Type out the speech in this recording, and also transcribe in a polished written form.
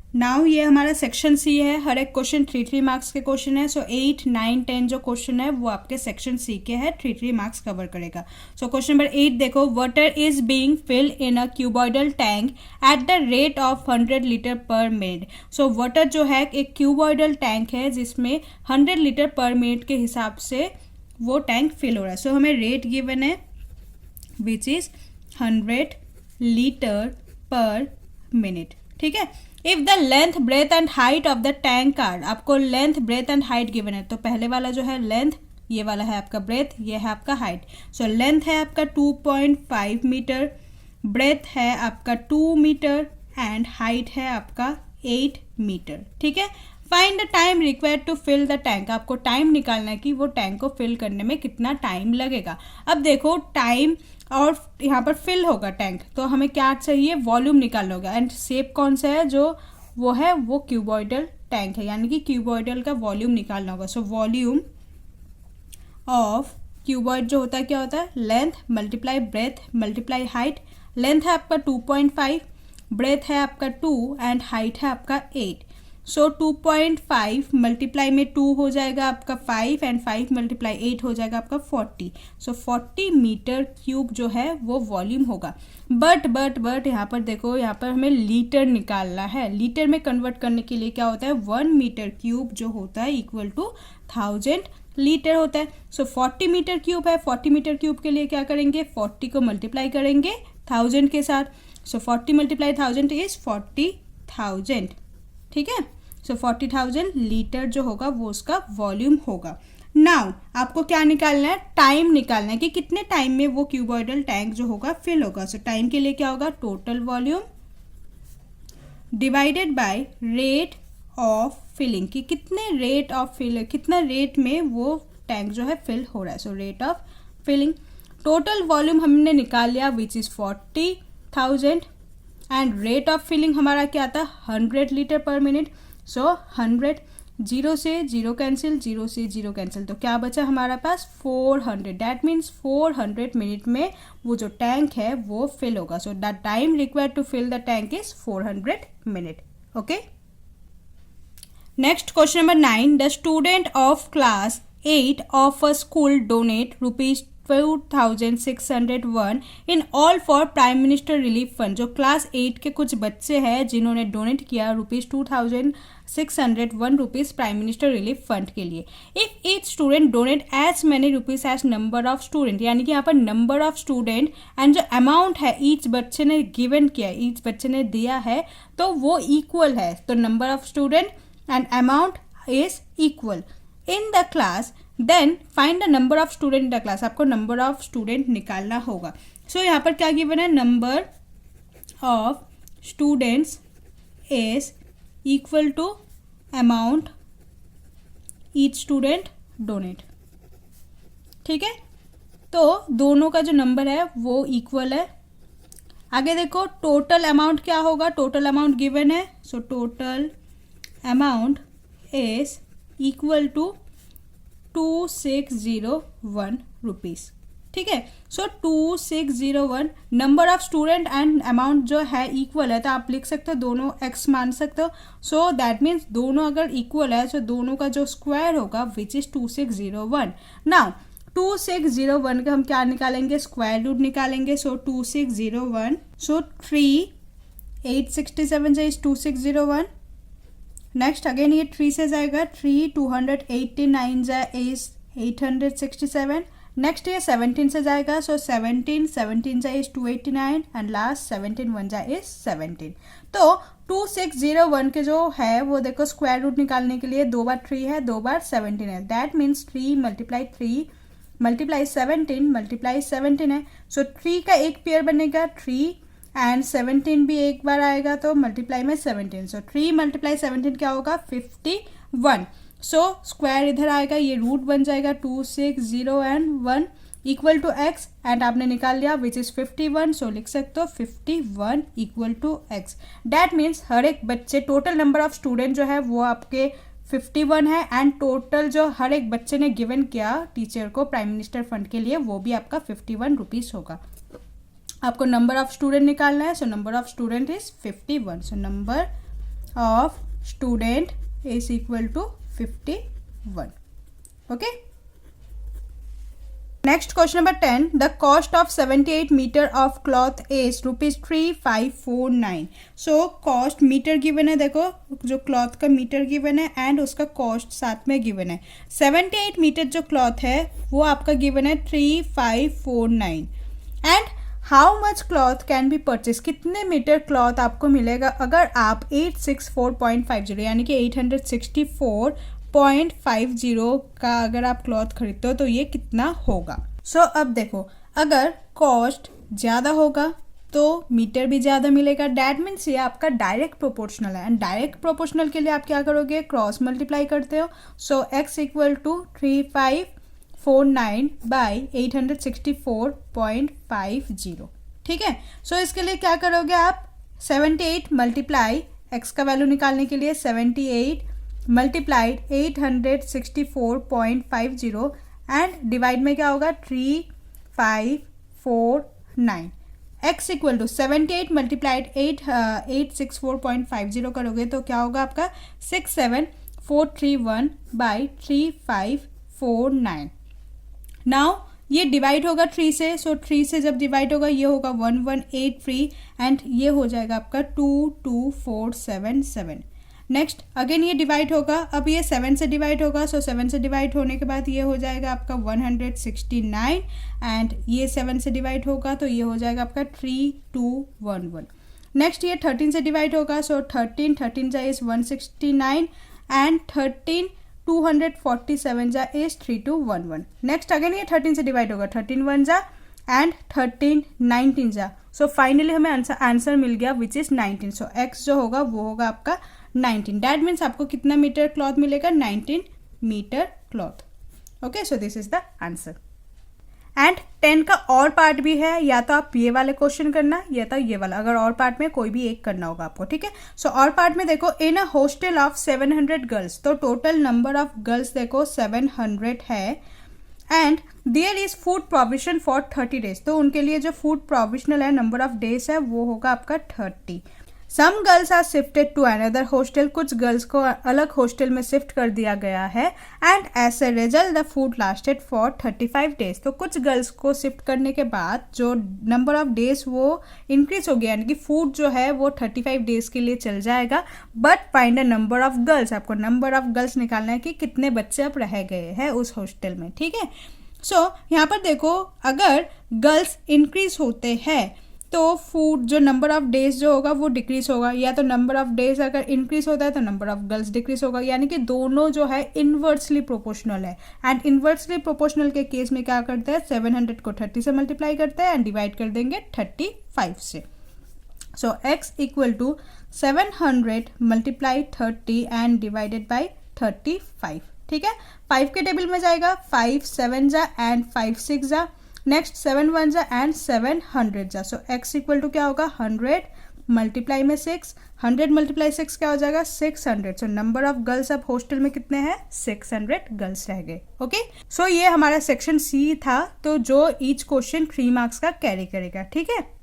Now ये हमारा section C है, हर एक क्वेश्चन 3 मार्क्स के क्वेश्चन है। सो 8, 9, 10 जो क्वेश्चन है वो आपके सेक्शन सी के है, 3 मार्क्स कवर करेगा। सो क्वेश्चन नंबर 8 देखो, water is being filled in a cuboidal tank at the rate of 100 litre per minute. So water जो है एक क्यूबॉइडल टैंक है जिसमें 100 लीटर पर मिनट के हिसाब से वो टैंक फिल हो रहा है। सो हमें रेट गिवन है which is 100 litre per minute, ठीक है। If the length breadth and height of the tank are, आपको length breadth and height given है, तो पहले वाला जो है लेंथ, ये वाला है आपका ब्रेथ, ये है आपका हाइट। सो लेंथ है आपका 2.5 मीटर, ब्रेथ है आपका 2 मीटर एंड हाइट है आपका 8 मीटर, ठीक है। Find the time required to fill the tank, आपको टाइम निकालना है कि वो टैंक को फिल करने में कितना टाइम लगेगा। अब देखो टाइम और यहाँ पर फिल होगा टैंक, तो हमें क्या चाहिए, वॉल्यूम निकालना होगा। एंड शेप कौन सा है, जो वो है वो क्यूबॉइडल टैंक है, यानी कि क्यूबॉइडल का वॉल्यूम निकालना होगा। सो वॉल्यूम ऑफ क्यूबॉइड जो होता है क्या होता है, length multiply breath multiply height. Length है आपका 2.5, ब्रेथ है आपका 2 एंड हाइट है आपका 8। सो 2.5 मल्टीप्लाई में 2 हो जाएगा आपका 5 एंड 5 मल्टीप्लाई 8 हो जाएगा आपका 40। सो 40 मीटर क्यूब जो है वो वॉल्यूम होगा। बट यहाँ पर देखो, यहाँ पर हमें लीटर निकालना है। लीटर में कन्वर्ट करने के लिए क्या होता है, 1 मीटर क्यूब जो होता है इक्वल टू 1000 लीटर होता है। सो 40 मीटर क्यूब है, 40 मीटर क्यूब के लिए क्या करेंगे, 40 को मल्टीप्लाई करेंगे 1000 के साथ। सो 40 मल्टीप्लाई 1000 इज 40,000, ठीक है। सो 40,000 लीटर जो होगा वो उसका वॉल्यूम होगा। नाउ आपको क्या निकालना है, टाइम निकालना है कि कितने टाइम में वो क्यूबॉइडल टैंक जो होगा फिल होगा। सो टाइम के लिए क्या होगा, total volume divided by rate of filling, कि कितने रेट ऑफ फिल, कितना रेट में वो टैंक जो है फिल हो रहा है। So rate of filling, total volume हमने निकाल लिया which is 40,000 and rate of filling हमारा क्या था, 100 लीटर पर मिनट। सो 100, 0 से 0 कैंसिल, 0 से 0 कैंसिल, तो क्या बचा हमारा पास 400। डैट मीन्स 400 मिनट में वो जो टैंक है वो फिल होगा। So the time required to fill the tank is 400 minute, okay. Next question number 9, the student of class 8 of a school donate rupees 2601 in all for prime minister relief fund. जो class 8 के कुछ बच्चे हैं जिन्होंने donate किया rupees 2601 rupees prime minister relief fund के लिए। If each student donate as many rupees as number of student, यानी कि यहाँ पर नंबर ऑफ स्टूडेंट एंड जो अमाउंट है ईच बच्चे ने गिवन किया, ईच बच्चे ने दिया है, तो वो इक्वल है। तो number of student and amount is equal in the class, then find the number of student in the class, आपको नंबर ऑफ स्टूडेंट निकालना होगा। सो यहाँ पर क्या गिवन है, number of students is equal to amount each student donate, ठीक है। तो दोनों का जो नंबर है वो इक्वल है। आगे देखो टोटल अमाउंट क्या होगा, टोटल अमाउंट गिवन है। So total amount is equal to 2601 rupees, ठीक है। So 2601, number of student and amount जो है इक्वल है, तो आप लिख सकते हो दोनों x मान सकते हो। सो दैट मीन्स दोनों अगर इक्वल है तो दोनों का जो स्क्वायर होगा विच इज 2601। नाउ 2601 का हम क्या निकालेंगे, स्क्वायर रूट निकालेंगे। सो 2601, सो 3867 से इज 2601। नेक्स्ट अगेन ये 3 से जाएगा, 3 289 जा इज 867। नेक्स्ट ये 17 से जाएगा, सो 17 जा इज 289 एंड लास्ट 17 1 जा इज 17। तो 2601 के जो है वो देखो स्क्वायर रूट निकालने के लिए 2 बार 3 है, 2 बार 17 है। दैट मीन्स 3 मल्टीप्लाई 17 मल्टीप्लाई 17 है। सो 3 का एक पेयर बनेगा 3 एंड 17 भी एक बार आएगा तो मल्टीप्लाई में 17। सो 3 मल्टीप्लाई 17 क्या होगा, 51। सो स्क्वायर इधर आएगा, ये रूट बन जाएगा 2601 इक्वल टू एक्स एंड आपने निकाल लिया विच इज 51। सो लिख सकते हो 51 equal to x. That means हर एक बच्चे, टोटल नंबर ऑफ स्टूडेंट जो है वो आपके 51 है एंड टोटल जो हर एक बच्चे ने गिवन किया टीचर को प्राइम मिनिस्टर फंड के लिए वो भी आपका 51 रुपीज़ होगा। आपको नंबर ऑफ स्टूडेंट निकालना है। So number of student is 51। So number of student is equal to 51. Okay. Next question number 10. The cost of 78 metre of cloth is ₹3549. So cost metre given है, देखो जो cloth का metre given है and उसका cost साथ में given है. 78 metre जो क्लॉथ है वो आपका गिवन है 3549. And how much cloth can be purchase, कितने मीटर क्लॉथ आपको मिलेगा अगर आप 864.50 यानी कि 864.50 का अगर आप क्लॉथ खरीदते हो तो ये कितना होगा. सो अब देखो, अगर कॉस्ट ज़्यादा होगा तो मीटर भी ज़्यादा मिलेगा. डैट मीन्स ये आपका डायरेक्ट प्रोपोर्शनल है. एंड डायरेक्ट प्रोपोर्शनल के लिए आप क्या करोगे, क्रॉस मल्टीप्लाई करते हो. सो x इक्वल टू 3549 बाई 864.50. ठीक है. सो इसके लिए क्या करोगे आप, 78 मल्टीप्लाई x का वैल्यू निकालने के लिए 78 मल्टीप्लाइड 864.50 एंड डिवाइड में क्या होगा 3549. x इक्वल टू 78 मल्टीप्लाइड 864.50 करोगे तो क्या होगा आपका 67431 बाई 3549. नाउ ये डिवाइड होगा 3 से. सो 3 से जब डिवाइड होगा ये होगा 1183 एंड ये हो जाएगा आपका 22477. नेक्स्ट अगेन ये डिवाइड होगा. अब ये 7 से डिवाइड होगा. सो 7 से डिवाइड होने के बाद ये हो जाएगा आपका 169 एंड ये 7 से डिवाइड होगा तो ये हो जाएगा आपका 3211. नेक्स्ट ये 13 से डिवाइड होगा. सो 13 जा इज 169 एंड 13 247 जा इज 3211. नेक्स्ट अगेन ये 13 से डिवाइड होगा. 13 1 जा एंड 13 19 जा. सो फाइनली हमें आंसर मिल गया विच इज 19. सो एक्स जो होगा वो होगा आपका 19. डैट मीन्स आपको कितना मीटर क्लॉथ मिलेगा, 19 metre cloth. Okay. So this is the answer. And 10 का और पार्ट भी है, या तो आप ये वाले क्वेश्चन करना या तो ये वाला, अगर और पार्ट में कोई भी एक करना होगा आपको. ठीक है. सो और पार्ट में देखो, in a hostel of 700 girls, तो टोटल नंबर ऑफ गर्ल्स देखो 700 है and there is food provision for 30 days. तो उनके लिए जो फूड प्रोविजनल है, नंबर ऑफ डेज है, वो होगा आपका 30. Some girls are shifted to another hostel, कुछ गर्ल्स को अलग हॉस्टल में शिफ्ट कर दिया गया है and as a result the food lasted for 35 days. तो कुछ गर्ल्स को शिफ्ट करने के बाद जो नंबर ऑफ डेज वो इंक्रीज हो गया, यानी कि फूड जो है वो 35 डेज के लिए चल जाएगा. But find the number of girls, आपको नंबर ऑफ गर्ल्स निकालना है कि कितने बच्चे अब रह गए हैं उस हॉस्टल में. ठीक है. सो यहाँ पर देखो, अगर गर्ल्स इंक्रीज होते हैं तो फूड जो नंबर ऑफ डेज जो होगा वो डिक्रीज होगा, या तो नंबर ऑफ डेज अगर इंक्रीज होता है तो नंबर ऑफ गर्ल्स डिक्रीज होगा. यानी कि दोनों जो है इन्वर्सली प्रोपोर्शनल है. एंड इन्वर्सली प्रोपोर्शनल के केस में क्या करते हैं, 700 को 30 से मल्टीप्लाई करते हैं एंड डिवाइड कर देंगे 35 से. So x equal to 700 multiply 30 and divided by 35. ठीक है. 5 के टेबल में जाएगा, 5 7 जा एंड 5 6 जा. नेक्स्ट 7 1 जा एंड 700 जा. सो x इक्वल टू क्या होगा, 100 मल्टीप्लाई में 6, 100 मल्टीप्लाई 6 क्या हो जाएगा, 600. सो नंबर ऑफ गर्ल्स अब हॉस्टल में कितने हैं, 600 गर्ल्स रह गए. ओके. सो ये हमारा सेक्शन सी था, तो जो ईच क्वेश्चन 3 मार्क्स का कैरी करेगा. ठीक है.